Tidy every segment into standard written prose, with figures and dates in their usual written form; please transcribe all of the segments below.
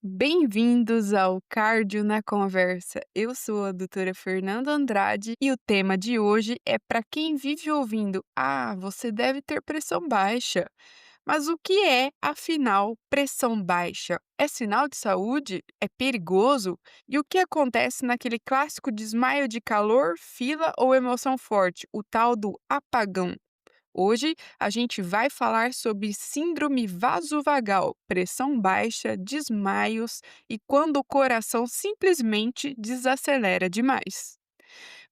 Bem-vindos ao Cardio na Conversa. Eu sou a doutora Fernanda Andrade e o tema de hoje é para quem vive ouvindo: Ah, você deve ter pressão baixa. Mas o que é, afinal, pressão baixa? É sinal de saúde? É perigoso? E o que acontece naquele clássico desmaio de calor, fila ou emoção forte, o tal do apagão? Hoje a gente vai falar sobre síndrome vasovagal, pressão baixa, desmaios e quando o coração simplesmente desacelera demais.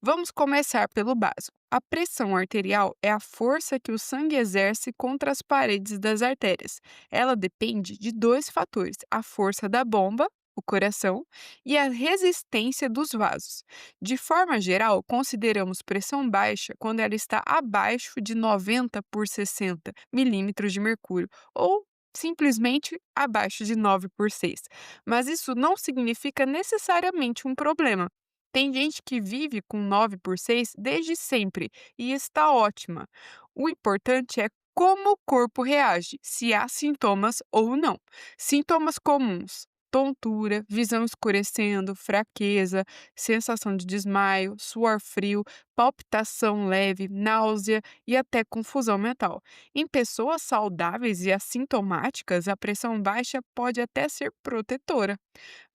Vamos começar pelo básico. A pressão arterial é a força que o sangue exerce contra as paredes das artérias. Ela depende de dois fatores: a força da bomba, o coração, e a resistência dos vasos. De forma geral, consideramos pressão baixa quando ela está abaixo de 90 por 60 milímetros de mercúrio, ou simplesmente abaixo de 9 por 6. Mas isso não significa necessariamente um problema. Tem gente que vive com 9 por 6 desde sempre e está ótima. O importante é como o corpo reage, se há sintomas ou não. Sintomas comuns: tontura, visão escurecendo, fraqueza, sensação de desmaio, suor frio, palpitação leve, náusea e até confusão mental. Em pessoas saudáveis e assintomáticas, a pressão baixa pode até ser protetora.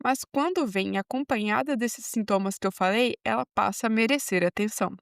Mas quando vem acompanhada desses sintomas que eu falei, ela passa a merecer atenção.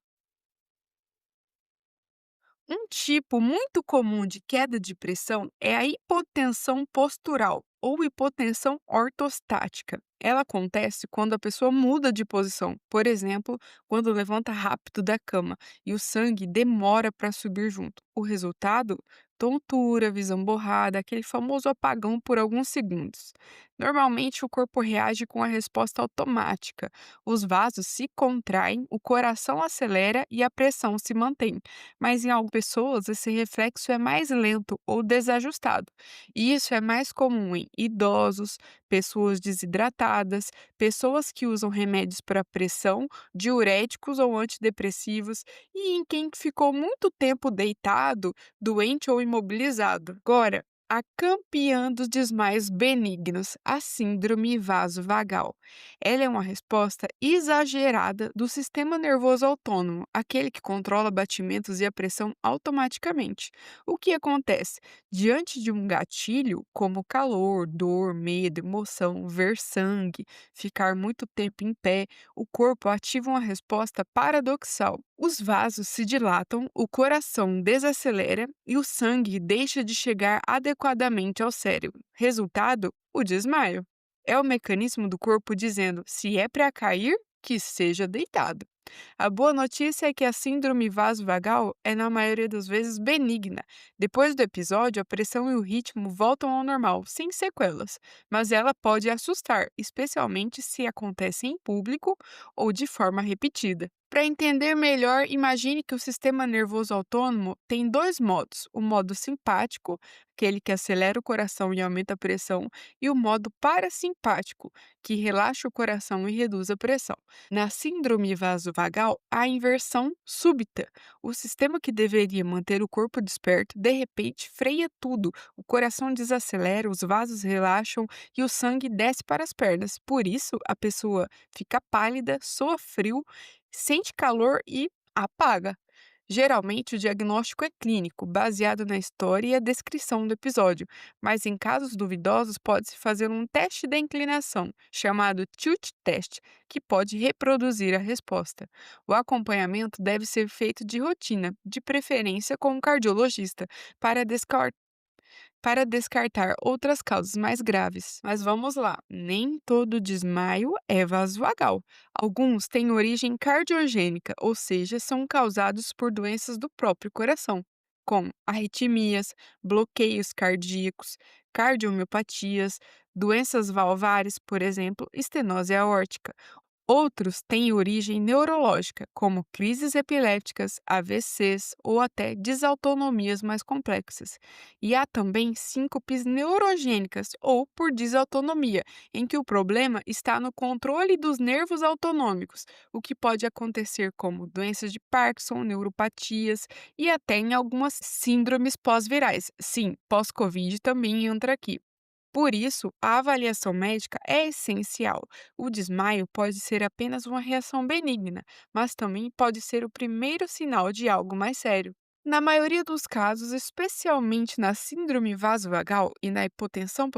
Um tipo muito comum de queda de pressão é a hipotensão postural ou hipotensão ortostática. Ela acontece quando a pessoa muda de posição, por exemplo, quando levanta rápido da cama e o sangue demora para subir junto. O resultado? Tontura, visão borrada, aquele famoso apagão por alguns segundos. Normalmente, o corpo reage com a resposta automática. Os vasos se contraem, o coração acelera e a pressão se mantém, mas em algumas pessoas esse reflexo é mais lento ou desajustado. E isso é mais comum em idosos, pessoas desidratadas, pessoas que usam remédios para pressão, diuréticos ou antidepressivos e em quem ficou muito tempo deitado, doente ou imobilizado. Agora, a campeã dos desmaios benignos, a síndrome vasovagal. Ela é uma resposta exagerada do sistema nervoso autônomo, aquele que controla batimentos e a pressão automaticamente. O que acontece? Diante de um gatilho, como calor, dor, medo, emoção, ver sangue, ficar muito tempo em pé, o corpo ativa uma resposta paradoxal. Os vasos se dilatam, o coração desacelera e o sangue deixa de chegar adequadamente ao cérebro. Resultado: o desmaio. É o mecanismo do corpo dizendo: se é para cair, que seja deitado. A boa notícia é que a síndrome vasovagal é, na maioria das vezes, benigna. Depois do episódio, a pressão e o ritmo voltam ao normal, sem sequelas, mas ela pode assustar, especialmente se acontece em público ou de forma repetida. Para entender melhor, imagine que o sistema nervoso autônomo tem dois modos: o modo simpático, aquele que acelera o coração e aumenta a pressão, e o modo parasimpático, que relaxa o coração e reduz a pressão. Na síndrome vasovagal, há inversão súbita. O sistema que deveria manter o corpo desperto, de repente, freia tudo. O coração desacelera, os vasos relaxam e o sangue desce para as pernas. Por isso, a pessoa fica pálida, soa frio, sente calor e apaga. Geralmente, o diagnóstico é clínico, baseado na história e a descrição do episódio, mas em casos duvidosos pode-se fazer um teste da inclinação, chamado Tilt Test, que pode reproduzir a resposta. O acompanhamento deve ser feito de rotina, de preferência com um cardiologista, para descartar outras causas mais graves. Mas vamos lá, nem todo desmaio é vasovagal. Alguns têm origem cardiogênica, ou seja, são causados por doenças do próprio coração, como arritmias, bloqueios cardíacos, cardiomiopatias, doenças valvares, por exemplo, estenose aórtica. Outros têm origem neurológica, como crises epiléticas, AVCs ou até desautonomias mais complexas. E há também síncopes neurogênicas ou por desautonomia, em que o problema está no controle dos nervos autonômicos, o que pode acontecer como doenças de Parkinson, neuropatias e até em algumas síndromes pós-virais. Sim, pós-Covid também entra aqui. Por isso, a avaliação médica é essencial. O desmaio pode ser apenas uma reação benigna, mas também pode ser o primeiro sinal de algo mais sério. Na maioria dos casos, especialmente na síndrome vasovagal e na hipotensão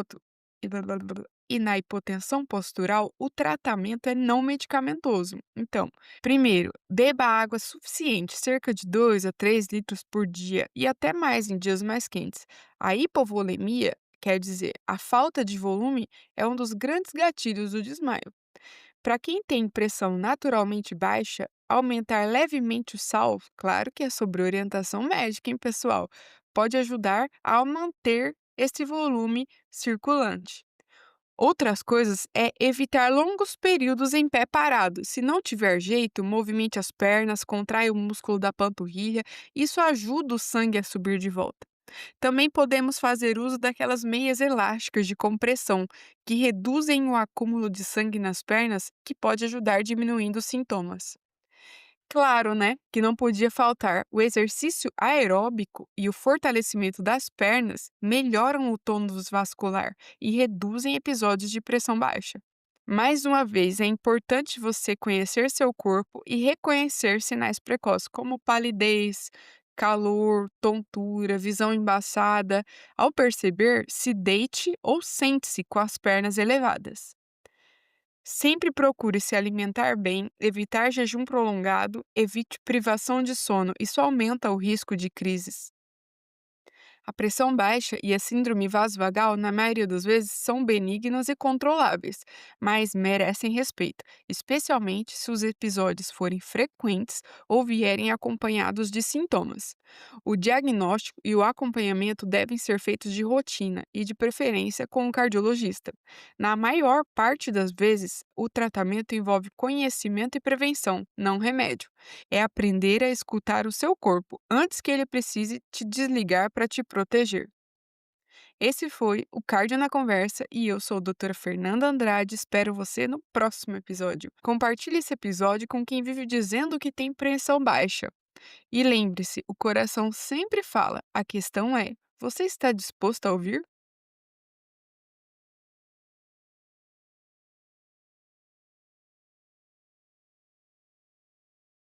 postural, o tratamento é não medicamentoso. Então, primeiro, beba água suficiente, cerca de 2 a 3 litros por dia e até mais em dias mais quentes. A hipovolemia, quer dizer, a falta de volume, é um dos grandes gatilhos do desmaio. Para quem tem pressão naturalmente baixa, aumentar levemente o sal, claro que é sobre orientação médica, hein, pessoal, pode ajudar a manter esse volume circulante. Outras coisas é evitar longos períodos em pé parado. Se não tiver jeito, movimente as pernas, contrai o músculo da panturrilha, isso ajuda o sangue a subir de volta. Também podemos fazer uso daquelas meias elásticas de compressão, que reduzem o acúmulo de sangue nas pernas, que pode ajudar diminuindo os sintomas. Claro, né, que não podia faltar o exercício aeróbico e o fortalecimento das pernas melhoram o tônus vascular e reduzem episódios de pressão baixa. Mais uma vez, é importante você conhecer seu corpo e reconhecer sinais precoces, como palidez, calor, tontura, visão embaçada. Ao perceber, se deite ou sente-se com as pernas elevadas. Sempre procure se alimentar bem, evitar jejum prolongado, evite privação de sono, isso aumenta o risco de crises. A pressão baixa e a síndrome vasovagal, na maioria das vezes, são benignas e controláveis, mas merecem respeito, especialmente se os episódios forem frequentes ou vierem acompanhados de sintomas. O diagnóstico e o acompanhamento devem ser feitos de rotina e, de preferência, com um cardiologista. Na maior parte das vezes, o tratamento envolve conhecimento e prevenção, não remédio. É aprender a escutar o seu corpo antes que ele precise te desligar para te proteger. Esse foi o Cardio na Conversa e eu sou a doutora Fernanda Andrade. Espero você no próximo episódio. Compartilhe esse episódio com quem vive dizendo que tem pressão baixa. E lembre-se, o coração sempre fala. A questão é: você está disposto a ouvir?